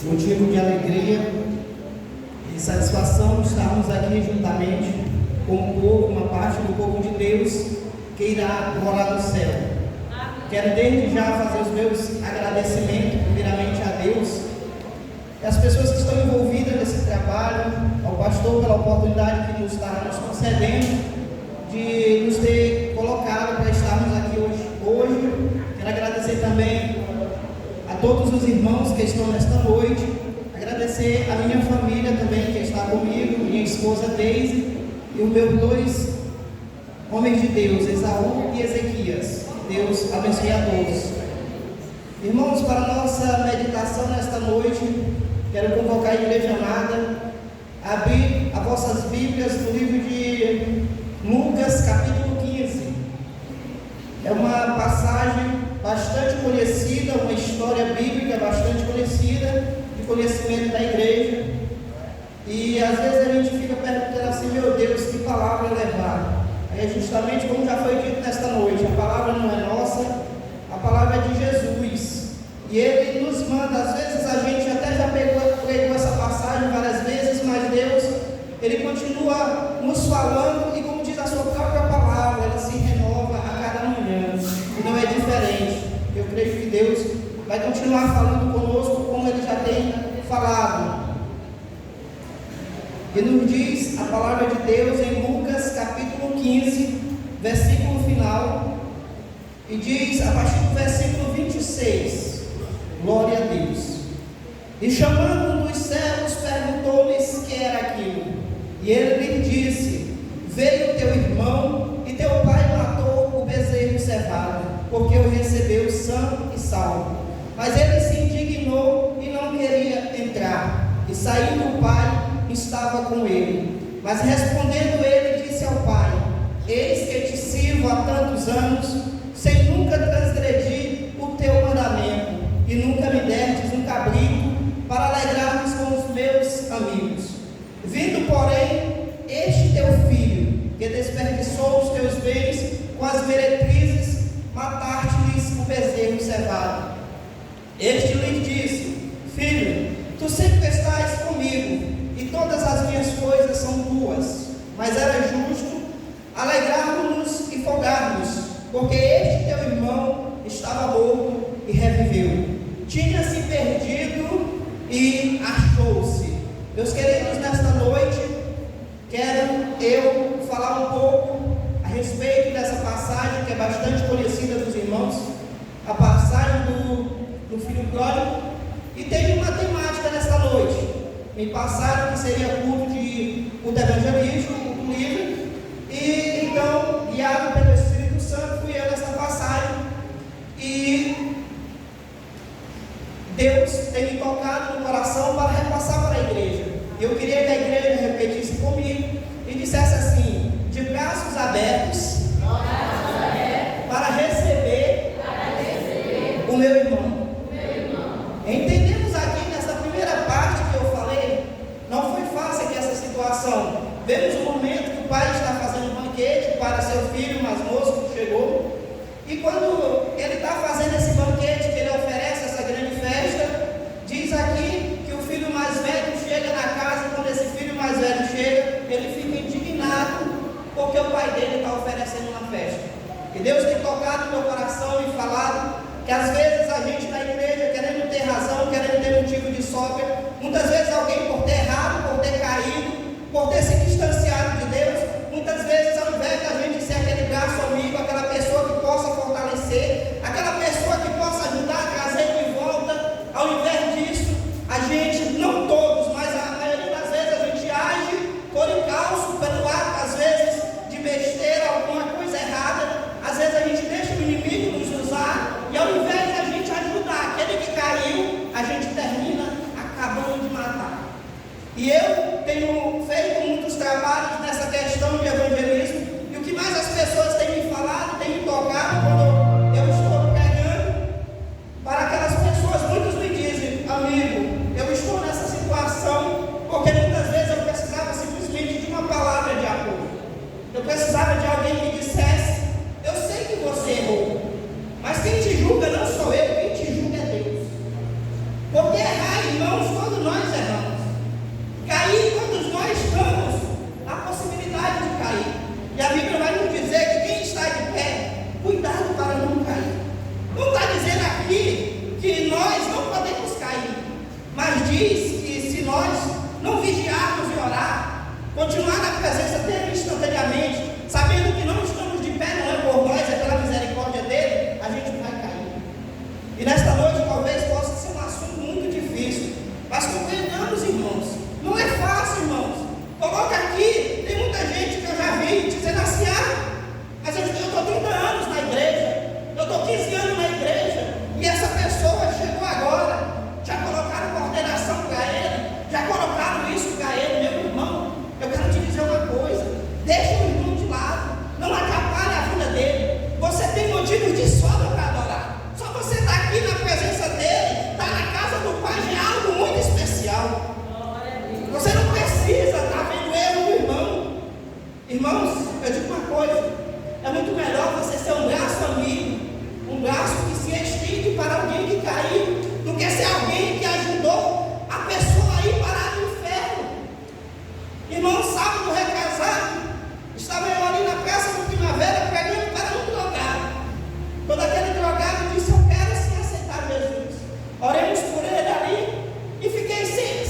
motivo de alegria e satisfação estarmos aqui juntamente com o povo, uma parte do povo de Deus que irá morar no céu. Quero desde já fazer os meus agradecimentos, primeiramente a Deus e as pessoas que estão envolvidas nesse trabalho, ao pastor pela oportunidade que nos está nos concedendo de nos ter colocado para estarmos aqui hoje. Quero agradecer também a todos os irmãos que estão nesta noite, agradecer a minha família também que está comigo, minha esposa Deise e os meus dois homens de Deus, Esaú e Ezequias. Deus abençoe a todos. Irmãos, para a nossa meditação nesta noite, quero convocar a igreja amada a abrir as vossas Bíblias no livro de Lucas, capítulo 15. É uma passagem bastante conhecida, uma história bíblica bastante conhecida, de conhecimento da igreja. E às vezes a gente fica perguntando assim: meu Deus, que palavra levar? É justamente como já foi dito nesta noite: a palavra não é nossa, a palavra é de Jesus. E Ele nos manda, às vezes a gente até já pegou essa passagem várias vezes, mas Deus, Ele continua nos falando, e como diz a sua própria palavra, ela se renova a cada manhã, e não é diferente. Eu creio que Deus vai continuar falando conosco como Ele já tem falado. E nos diz a palavra de Deus em Lucas capítulo 15, versículo final, e diz a partir do versículo 26, glória a Deus. E chamando um dos servos, perguntou-lhes que era aquilo. E ele lhe disse: veio teu irmão e teu pai matou o bezerro cevado, porque o recebeu são e salvo. Mas ele se indignou e não queria entrar. E saindo o pai, estava com ele. Mas respondendo ele, disse ao pai: eis que te sirvo há tantos anos, sem nunca transgredir o teu mandamento, e nunca me destes um cabrito para alegrarmos com os meus amigos. Vindo, porém, este teu filho, que desperdiçou os teus bens com as meretrizes, mataste-lhes o bezerro cevado. Este lhe disse: filho, tu sempre estás comigo, e todas as minhas coisas são tuas. Mas era justo alegrarmos-nos e folgarmos, porque este teu irmão estava morto e reviveu, tinha-se perdido e achou-se. Meus queridos, nesta noite, quero eu falar um pouco a respeito dessa passagem que é bastante conhecida dos irmãos, a passagem do filho pródigo, e tem uma temática nesta noite. Me passaram que seria culto de evangelismo, culto livre, e então, guiado pelo Espírito Santo, fui eu nessa passagem, e Deus tem me tocado no coração para repassar para a igreja. Eu queria que a igreja repetisse comigo e dissesse assim: de braços abertos para receber o meu irmão. Entendemos aqui nessa primeira parte que eu falei, não foi fácil aqui essa situação. Vemos o momento que o pai está fazendo um banquete para seu filho mais moço que chegou, e quando ele está fazendo esse banquete, que ele oferece essa grande festa, diz aqui que o filho mais velho chega na casa. Quando esse filho mais velho chega, ele fica indignado porque o pai dele está oferecendo uma festa. E Deus tem tocado no meu coração e falado que às vezes a gente na igreja, querendo ter razão, querendo ter motivo de sobra, muitas vezes alguém por ter errado, por ter caído, por ter se distanciado de Deus, muitas vezes ao invés da gente ser aquele braço amigo, aquela pessoa que possa fortalecer, aquela pessoa que possa ajudar a trazer de volta, ao invés disso, a gente, não todos, mas a maioria das vezes a gente age por encalço, pelo ato, às vezes, de besteira, alguma coisa errada. Às vezes a gente deixa o inimigo nos usar, e ao invés de a gente ajudar aquele que caiu, a gente termina acabando de matar. E eu tenho feito muitos trabalhos nessa questão de evangelismo, e o que mais as pessoas têm me falado, têm me tocado quando eu estou pregando para aquelas pessoas. Muitos me dizem: amigo, eu estou nessa situação porque muitas vezes eu precisava simplesmente de uma palavra de apoio. Eu precisava de alguém que dissesse: eu sei que você errou, mas quem te julga não sou eu, quem te julga é Deus. Porque errar, irmãos, continuar na presença dele instantaneamente, sabendo que não estamos de pé, não é por nós, é pela misericórdia dele, a gente vai cair. E nesta noite talvez possa ser um assunto muito difícil, mas compreendamos, irmãos, não é fácil, irmãos. Coloca aqui, tem muita gente que eu já vi dizendo assim: mas eu estou 30 anos na igreja, eu estou 15 anos na igreja, e essa pessoa chegou agora, já colocaram coordenação para ele, já colocaram isso para ele. Meu irmão, eu quero te dizer uma coisa: deixa o irmão de lado, não atrapalhe a vida dele. Você tem motivos de sobra para adorar. Só você está aqui na presença dele, está na casa do Pai, já é algo muito especial. Você não precisa estar vendo erro do irmão. Irmãos, eu digo uma coisa: é muito melhor você ser um braço amigo, um braço que se estende para alguém que caiu, do que ser alguém que ajudou a pessoa a ir parar no inferno. Irmão, sábado retrasado, estava eu ali na praça do Primavera pregando para um drogado. Quando aquele drogado disse: eu quero sim aceitar Jesus, oremos por ele ali, e fiquei sem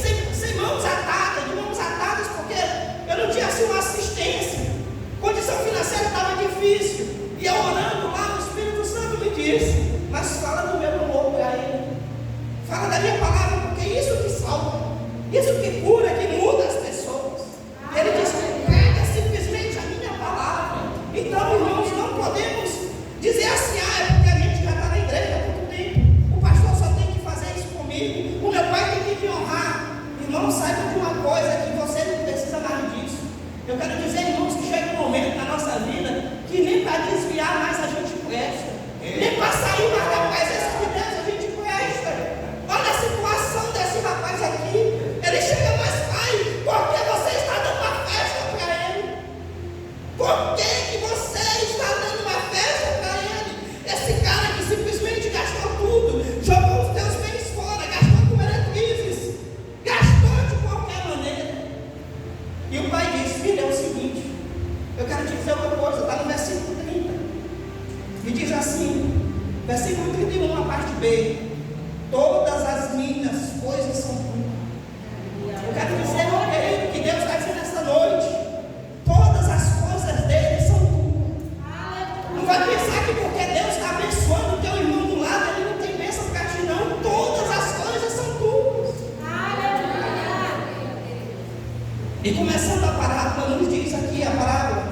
mãos atadas, de mãos atadas, porque eu não tinha assim uma assistência, condição financeira estava difícil, e eu orando lá, o Espírito Santo me disse: mas fala do meu amor para ele, fala da minha palavra, porque isso que salva, isso que cura, que muda as pessoas. E ele disse: prega simplesmente a minha palavra. Então, irmãos, não podemos dizer assim: é porque a gente já está na igreja há muito tempo, o pastor só tem que fazer isso comigo, o meu pai tem que me honrar. Irmão, saiba de uma coisa, que você não precisa mais disso. Eu quero dizer, irmãos, que chega um momento na nossa vida que nem para desviar mais a gente presta, nem para sair mais da presença de Deus a gente presta. Olha a situação desse rapaz aqui. Ele chega: mas pai, por que você está dando uma festa para ele? Por que você está dando uma festa para ele? Esse cara que simplesmente gastou tudo, jogou os teus bens fora, gastou com meretrizes, gastou de qualquer maneira. E o pai diz: filho, é o seguinte, eu quero te dizer uma coisa, está no versículo 30, e diz assim, versículo 31, a parte B: todas as minhas coisas são tuas. Eu quero dizer, meu querido, que Deus está dizendo essa noite: todas as coisas dele são tuas. Não vai pensar que porque Deus está abençoando o teu irmão do lado, ele não tem bênção para ti, não. Todas as coisas são tuas. E começando a parábola, nos diz aqui a parábola,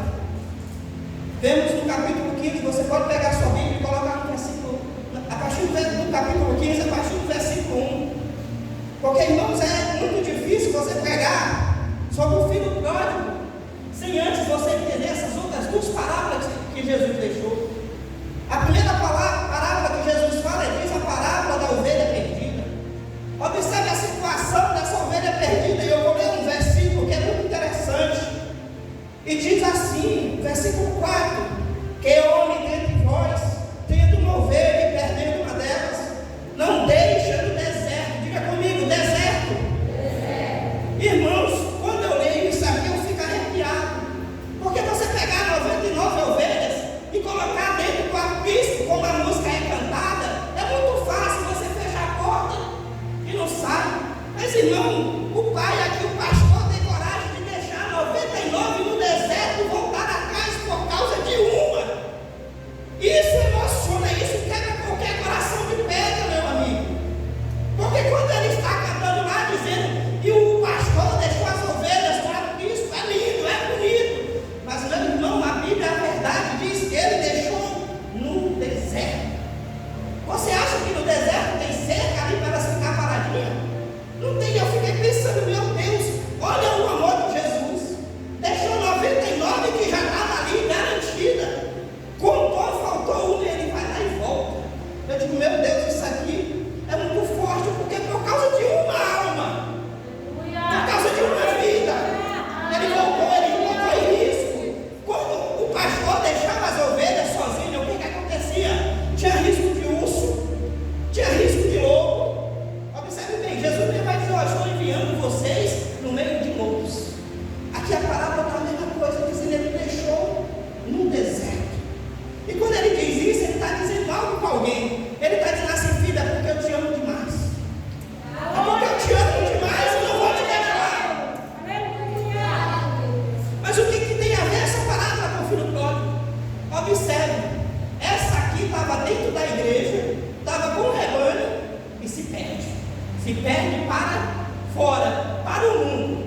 vemos no capítulo 15, você pode pegar a sua Bíblia e colocar no versículo, a partir do capítulo 15, a partir do versículo 1. Porque, irmãos, é muito difícil você pregar sobre o filho pródigo sem antes você entender essas outras duas parábolas que Jesus deixou. A primeira parábola que Jesus fala diz a parábola da ovelha perdida. Observe a situação dessa ovelha perdida, e eu vou ler um versículo que é muito interessante. E diz assim, versículo 4: que homem dentre vós, tendo uma ovelha e perdendo uma delas, não deixa no deserto. Diga comigo: deserto. Irmãos, quando eu leio isso aqui, eu fico arrepiado, porque você pegar 99 ovelhas e colocar dentro do aprisco, como a música é cantada, é muito fácil você fechar a porta e não sai. Mas, irmão, o pai aqui, o pastor, tem coragem de deixar 99 no deserto e voltar atrás por causa de uma. Isso emociona, isso quebra qualquer coração de pedra, meu amigo. Porque quando ele está cantando lá, dizendo que o pastor deixou as ovelhas para o risco, é lindo, é bonito. Mas, meu irmão, a Bíblia, a verdade, diz que ele deixou no deserto. Você acha que no deserto tem cerca ali para elas ficar paradinhas? Não tem. Eu fiquei pensando: meu Deus, se perde para fora, para o mundo.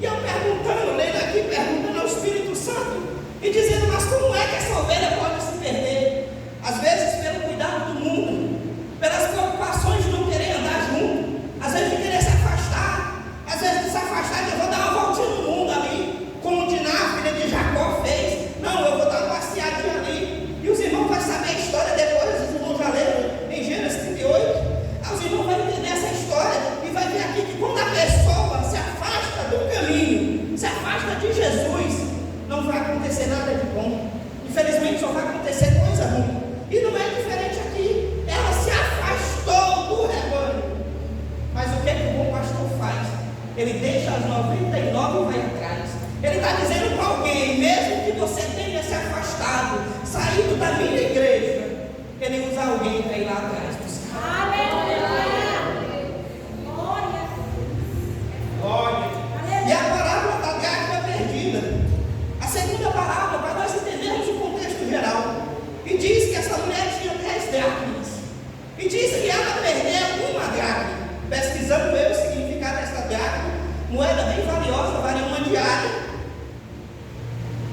E eu perguntando, lendo aqui, perguntando ao Espírito Santo, e dizendo, mas como é que essa ovelha pode se perder? Às vezes pelo cuidado do mundo, pelas preocupações de não querer andar junto, às vezes de querer se afastar, às vezes de se afastar de eu vou dar uma voltinha no mundo ali, como Diná, filha de Jacó, fez. Não, eu vou dar uma passeadinha ali. E os irmãos vão saber a história depois, os irmãos já leram em Gênesis 38. Os irmãos vão entender essa história e vai ver aqui que quando a pessoa se afasta do caminho, se afasta de Jesus, não vai acontecer nada de bom. Infelizmente só vai acontecer coisa ruim. E não é diferente aqui. Ela se afastou do rebanho. Mas o que é que o bom pastor faz? Ele deixa as 99 e vai atrás. Ele está dizendo para alguém, mesmo que você tenha se afastado, saído da minha igreja, ele usa alguém para ir lá atrás buscar. E a parábola da dracma perdida. A segunda parábola, para nós entendermos o contexto geral. E diz que essa mulher tinha 10 dracmas. E diz que ela perdeu uma dracma. Pesquisando eu o significado dessa dracma, moeda bem valiosa, valia uma diária.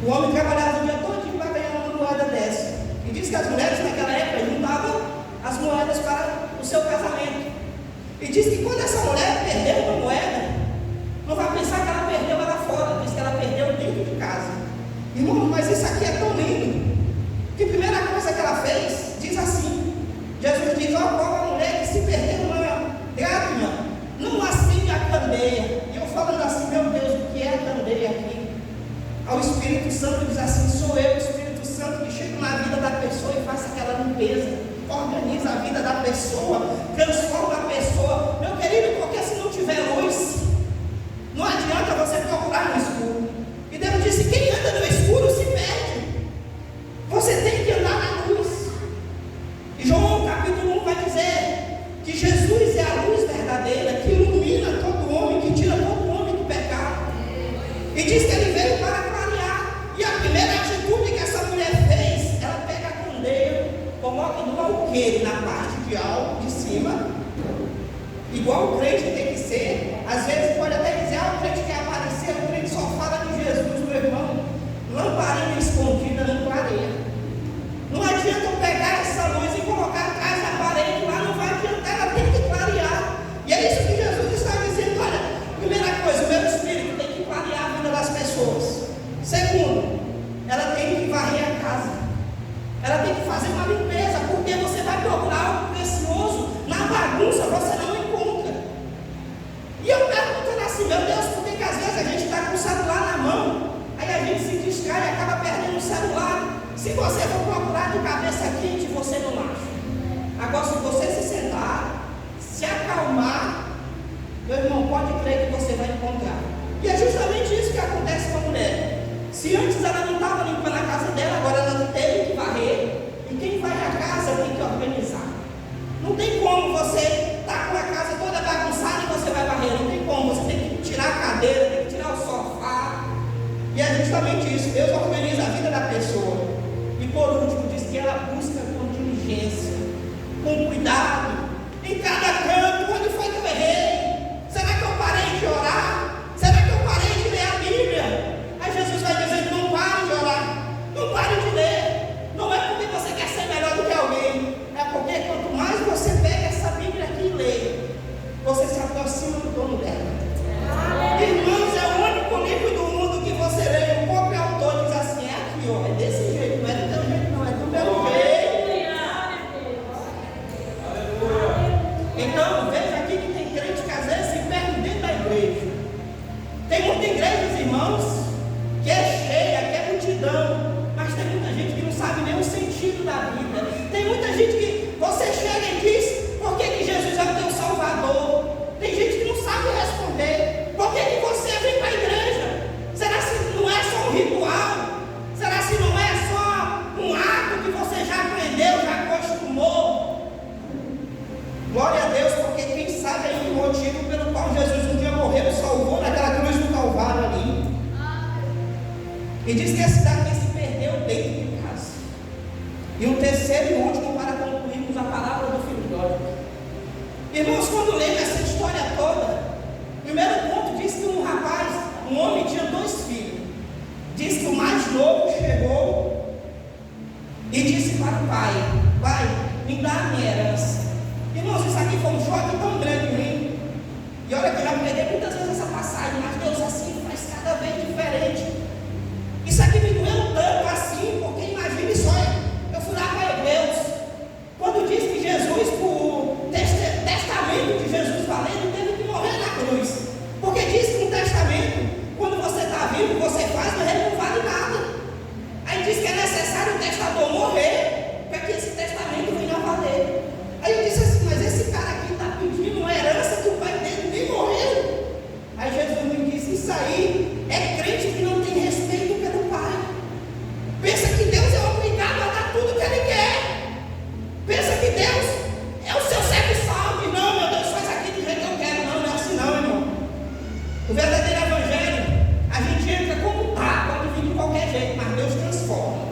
O homem trabalhava o dia todo para ganhar uma moeda dessa. E diz que as mulheres naquela época juntavam as moedas para o seu casamento. E diz que quando essa mulher perdeu uma moeda, não vai pensar que ela perdeu ela fora, diz que ela perdeu dentro de casa. Irmão, mas isso aqui é tão lindo, que a primeira coisa que ela fez, diz assim, Jesus diz, ó, qual a mulher que se perdeu uma dracma, não acende a candeia. E eu falando assim, meu Deus, o que é a candeia aqui? Ao Espírito Santo diz assim, sou eu, o Espírito Santo, que chego na vida da pessoa e faço aquela limpeza, organiza a vida da pessoa, transforma a pessoa. Meu querido, porque se não tiver luz, não adianta você procurar no escuro. E Deus disse, quem anda no escuro se perde. Você tem que andar na luz. E João capítulo 1 vai dizer que Jesus é a luz verdadeira, que ilumina todo homem, que tira todo homem do pecado. E diz que ele veio para clarear. E a primeira atitude que essa mulher fez, ela pega a candeia, coloca no alqueire, na parte de alto, de cima, igual o crente tem que ser. Às vezes pode até dizer, o crente quer aparecer, o crente só fala de Jesus, meu irmão. Lamparina escondida não clareia. Não adianta eu pegar essa luz e colocar atrás da parede lá, não vai adiantar, ela tem que clarear. E é isso que Jesus está dizendo. Olha, primeira coisa, o meu espírito tem que clarear a vida das pessoas. Segundo, ela tem que varrer a casa. Ela tem que fazer uma limpeza, porque você vai procurar algo precioso na bagunça, você não encontra. E eu perguntando assim, meu Deus, por que às vezes a gente está com o celular na mão, aí a gente se distrai e acaba perdendo o celular. Se você for procurar de cabeça quente, você não acha. Agora, se você se sentar, se acalmar, meu irmão, pode crer que você vai encontrar. E é justamente isso que acontece com a mulher. Se antes ela não estava limpando a casa dela, agora ela teve que varrer. E quem vai à casa tem que organizar. Não tem como você estar com a casa toda bagunçada e você vai varrer. Não tem como. Você tem que tirar a cadeira, tem que tirar o sofá. E é justamente isso. Deus organiza a vida da pessoa. E por último, diz que ela busca com diligência, com cuidado, em cada canto. Onde foi que eu errei? Será que eu parei de orar? Será que eu parei de ler a Bíblia? Aí Jesus vai dizer, não pare de orar, não pare de ler. Não é porque você quer ser melhor do que alguém, é porque quanto mais você pega essa Bíblia aqui e lê, você se aproxima do dono dela. Irmãos, é o único livro do mundo que você lê, o próprio autor diz assim, é aqui, ó, é desse jeito, não é do teu jeito não, é do meu jeito. Então, veja aqui que tem crente que às vezes se perde dentro da igreja. Tem muitas igrejas, irmãos, que é cheia, que é multidão, mas tem muita gente que não sabe nem o sentido da vida. Tem muita gente que você chega e diz, por que que Jesus é o teu Salvador? Tem gente que não sabe responder, por que que você vem para a igreja? Será que não é só um ritual? Será que não é só um ato que você já aprendeu, já acostumou? Glória a Deus, porque quem sabe aí o motivo pelo qual Jesus um dia morreu, salvou naquela cruz do Calvário ali. E diz que esse daqui se perdeu dentro de casa. E o terceiro e último, para concluirmos a palavra do filho pródigo. Irmãos, quando lemos essa história, O verdadeiro evangelho, a gente entra como tá, pode vir de qualquer jeito, mas Deus transforma.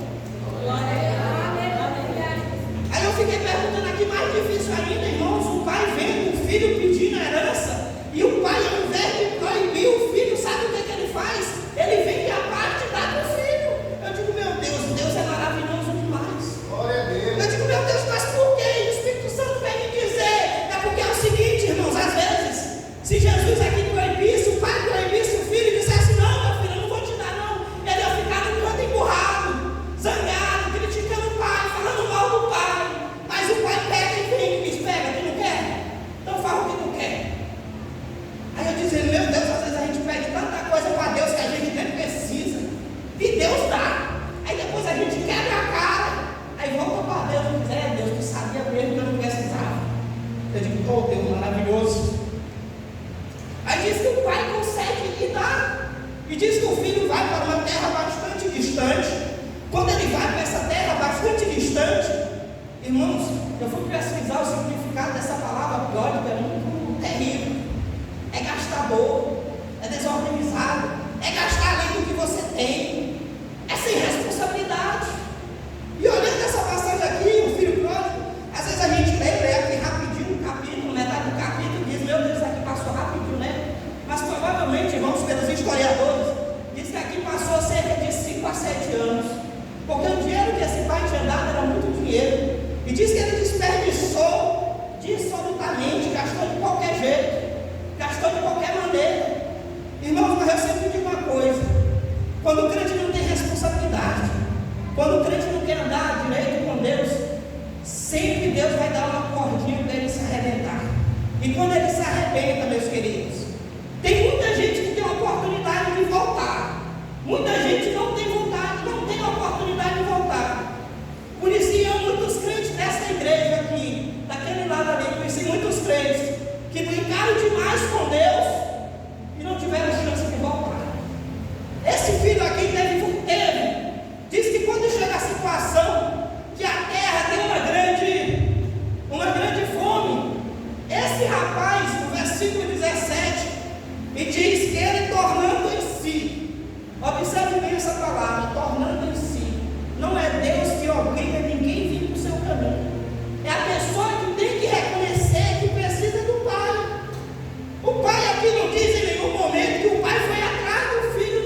Aí eu fiquei perguntando aqui, mais difícil ainda, irmãos, o pai vendo o filho pedindo a herança, e o pai, ao invés de proibir o filho, sabe o que ele faz? Ele vende a parte e dá para o filho. Eu digo, meu Deus, Deus é maravilhoso demais. Glória a Deus. Eu digo, meu Deus, mas por quê? E o Espírito Santo vem me dizer, é porque é o seguinte, irmãos, às vezes, se Jesus aqui proibisse, o pai proibisse o filho e dissesse, não, meu filho, eu não vou te dar não, ele ia ficar no canto emburrado, zangado, criticando o pai, falando mal do pai, mas o pai pega e vem e diz, pega, tu não quer? Então fala o que tu quer. Aí eu dizendo, meu Deus, às vezes a gente pede tanta coisa para Deus que a gente nem precisa, e Deus dá, aí depois a gente quebra a cara, aí volta para Deus e diz, Deus, tu sabia mesmo que eu não precisava. Eu digo, oh Deus maravilhoso. Aí diz que o pai consegue lhe dar, e diz que o filho vai para uma terra bastante distante. Quando ele vai para essa terra bastante distante, irmãos, eu fui pesquisar o significado dessa palavra pródigo, é muito terrível, é gastador, é desorganizado, é gastar além do que você tem, é sem responsabilidade. E olhando essa passagem aqui, o filho pródigo, às vezes a gente lê aqui rapidinho, um capítulo, metade do capítulo, e diz, meu Deus, isso aqui passou rapidinho, né? Mas provavelmente, irmãos, pelos historiadores, diz que aqui passou cerca de 5 a 7 anos, porque o dinheiro que esse pai tinha dado era muito dinheiro, e diz que ele desperdiçou dissolutamente, gastou de qualquer jeito, gastou de qualquer maneira. Irmãos, mas eu sempre digo uma coisa, quando o crente não tem responsabilidade, quando o crente não quer andar direito com Deus, sempre Deus vai dar uma cordinha para ele se arrebentar. E quando ele se arrebenta, meus queridos, tem muita gente que tem a oportunidade de voltar, muita gente não tem vontade, não tem a oportunidade de voltar. Conheciam muitos crentes dessa igreja aqui, daquele lado ali, conheci muitos crentes que brincaram demais com Deus e não tiveram chance de voltar. Esse filho aqui teve, diz que quando chega a situação que a terra tem uma grande fome, esse rapaz, no versículo 17, e diz que ele tornando em si, observe bem essa palavra, tornando em si, não é Deus que obriga ninguém a vir para o seu caminho, é a pessoa que tem que reconhecer que precisa do pai. O pai aqui não diz em nenhum momento que o pai foi atrás do filho,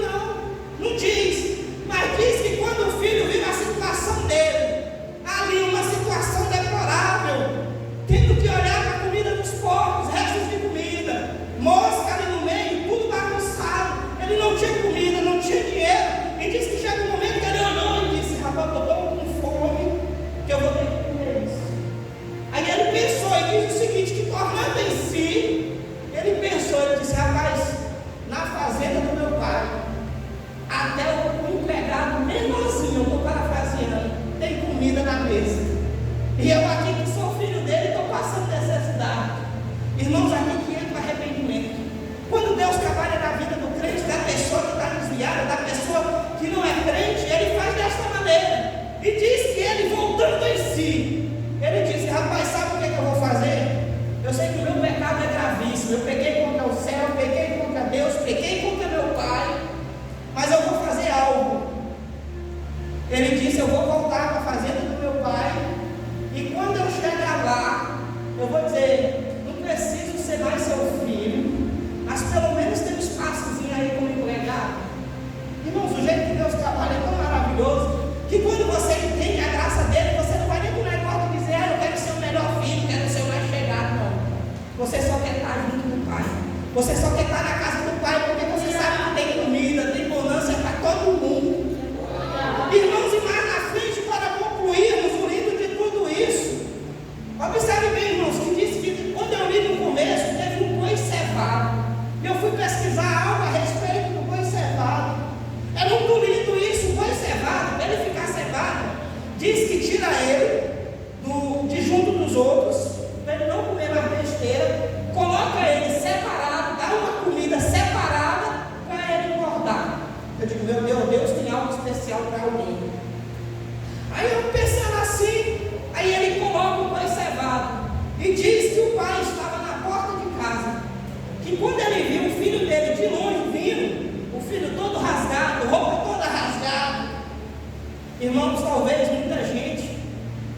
não diz, mas diz que quando o filho viu a situação dele, ali uma situação deplorável, tendo que olhar para a comida dos porcos, restos de comida, mosca ali no meio, tudo bagunçado, ele não tinha comida, não tinha dinheiro, e diz que chega um momento que ele olhou e disse, rapaz, eu estou com fome, que eu vou ter que comer isso. Aí ele pensou e diz o seguinte, que tornando em si, ele pensou, ele disse, rapaz, na fazenda do meu pai, até o empregado menorzinho, eu estou parafraseando, tem comida na mesa. E eu aqui que sou filho dele, estou passando necessidade. Irmãos, aqui que entra o arrependimento. Quando Deus trabalha na vida do crente, da pessoa que está desviada, da pessoa que não é crente, ele faz desta maneira. E diz que ele, voltando em si, ele disse, rapaz, sabe o que eu vou fazer? Eu sei que o meu pecado é gravíssimo, eu pequei contra o céu, pequei contra Deus, pequei contra meu pai, mas eu vou fazer algo. Ele disse, eu vou voltar para a fazenda do meu pai, e quando eu chegar lá, eu vou dizer, não preciso ser mais seu filho, mas pelo menos tem um espaçozinho aí como empregado. Irmãos, o jeito que Deus trabalha é tão maravilhoso, que quando você entende a graça dele, você não vai nem com o negócio de dizer, eu quero ser o melhor filho, quero ser o mais chegado, não. Você só quer estar junto do pai, você só quer estar na casa do pai, porque você sabe que tem comida, tem bonança para todo mundo. Irmãos, e mais na frente, para concluirmos o livro de tudo isso, observe bem, irmãos, que diz que quando eu li no começo, teve um boi cevado. Eu fui pesquisar algo a respeito do boi cevado. É muito lindo isso, o boi cevado, para ele ficar cevado, diz que tira ele de junto dos outros, para ele não comer mais besteira, coloca ele separado, dá uma comida separada para ele engordar. Eu digo, meu Deus, tem algo especial para alguém. Aí eu pensando assim, aí ele coloca o boi cevado e diz que o pai estava na porta de casa, que quando ele viu o filho dele de longe, filho todo rasgado, roupa toda rasgada. Irmãos, talvez muita gente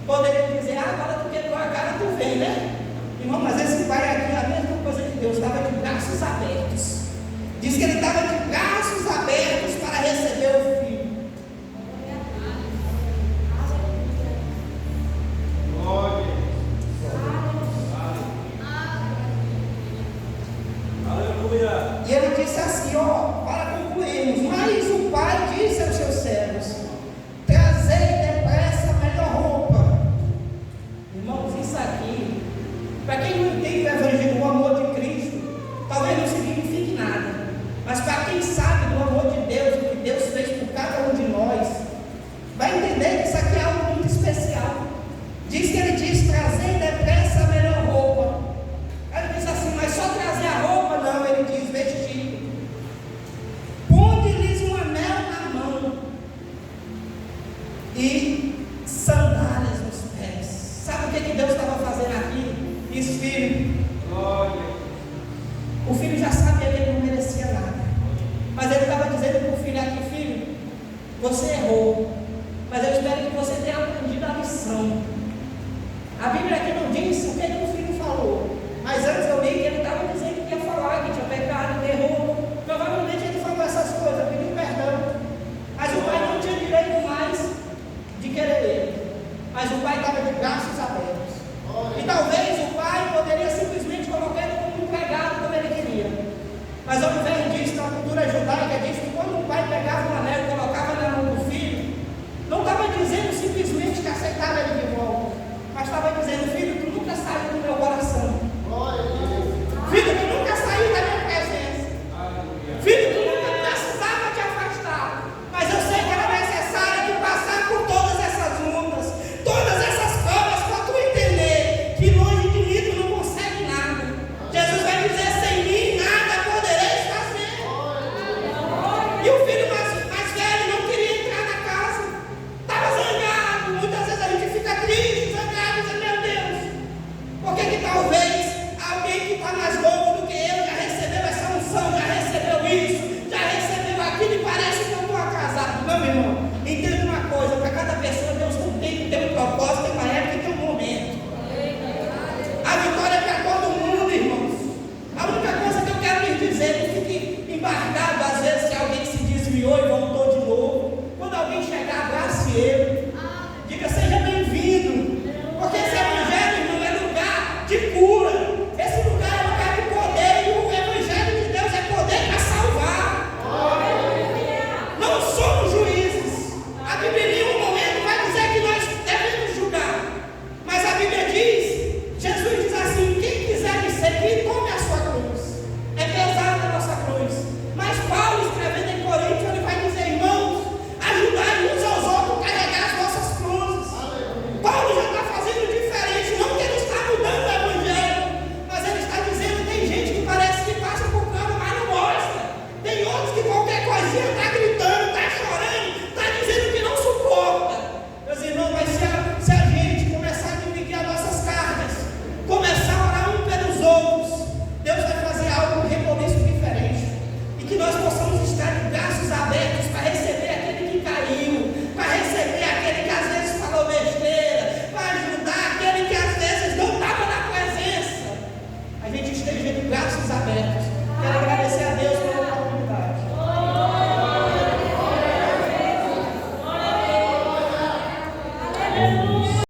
poderia dizer: agora tu quebrou a cara, tu vem, né? Irmão, mas esse pai aqui, a mesma coisa de Deus, estava de braços abertos. Diz que ele estava de braços abertos para receber o filho. E ele disse assim, ó, para concluirmos: mas o pai disse aos seus servos: trazei depressa a melhor roupa. Irmãos, isso aqui, para quem não entende o evangelho, o amor de Cristo, talvez não signifique nada, mas para quem sabe do amor de Deus, o que Deus fez por cada um de nós, vai entender que isso aqui é algo muito especial. Diz que ele diz: trazei depressa a melhor roupa. Aí ele diz assim: mas só trazer a roupa? Não, ele diz: vestido. Ponde-lhes um anel na mão e sandálias nos pés. Sabe o que Deus estava fazendo aqui? Diz: filho. O filho já sabia que ele não merecia nada, mas ele estava dizendo para o filho aqui: filho, você errou, mas eu espero que você tenha aprendido a lição. A Bíblia aqui não diz o que o filho falou, mas antes eu li que ele estava dizendo que ia falar, que tinha pecado, que errou. Provavelmente ele falou essas coisas, pediu perdão, mas o pai não tinha direito mais de querer ele. Mas o pai estava de braços abertos. E talvez o pai poderia simplesmente colocar ele como empregado, como ele queria. Mas ao invés disso, na cultura judaica, diz que quando o pai pegava um anel e colocava na mão do filho, não estava dizendo simplesmente que aceitava ele de volta, mas estava dizendo: filho, tu nunca saiu do meu coração. Filho, tu nunca saiu da minha presença. Filho, tu nunca precisava te afastar, mas eu sei que era necessário tu passar por todas essas lutas, todas essas provas, para tu entender que longe de mim tu não consegue nada. Jesus vai dizer: sem mim nada podereis fazer. E o filho mais velho não queria entrar na casa, estava zangado. Muitas vezes a gente fica triste, zangado, e diz: meu Deus, por que talvez alguém que está mais novo do que eu já recebeu essa unção, já recebeu isso, já recebeu aquilo e parece que eu estou atrasado? Não, meu irmão, entenda uma coisa: para cada pessoa Deus tem um propósito, tem uma época e tem um momento. A vitória é para todo mundo, irmãos. A única coisa que eu quero lhes dizer: não fique embargado às vezes se alguém se desviou e voltou de novo. Quando alguém chegar, abrace ele, diga: seja bem-vindo, porque esse evangelho, irmão, é lugar de cura, esse lugar é lugar de poder, e o evangelho de Deus é poder para salvar. Não somos juízes. A Bíblia em nenhum momento vai dizer que nós devemos julgar, mas a Bíblia diz, Jesus diz assim: quem quiser me seguir, tome a sua cruz. É pesada a nossa cruz. Mas Paulo, escrevendo em Coríntios, ele vai dizer: irmãos, ajudai uns aos outros a carregar as nossas cruzes. Paulo já está fazendo diferente, não que ele está mudando o evangelho, mas ele está dizendo: tem gente que parece que passa por cama, mas não mostra. Tem outros que qualquer coisinha está gritando, está chorando, está dizendo que não suporta. Meus irmãos, mas se a gente começar a dividir as nossas cargas, começar a orar um pelos outros, Deus vai fazer algo, um recomeço diferente. E que nós possamos estar de braços abertos para receber aquele que caiu, para receber aquele que às vezes falou besteira, para ajudar aquele que às vezes não estava na presença. A gente esteja de braços abertos. Quero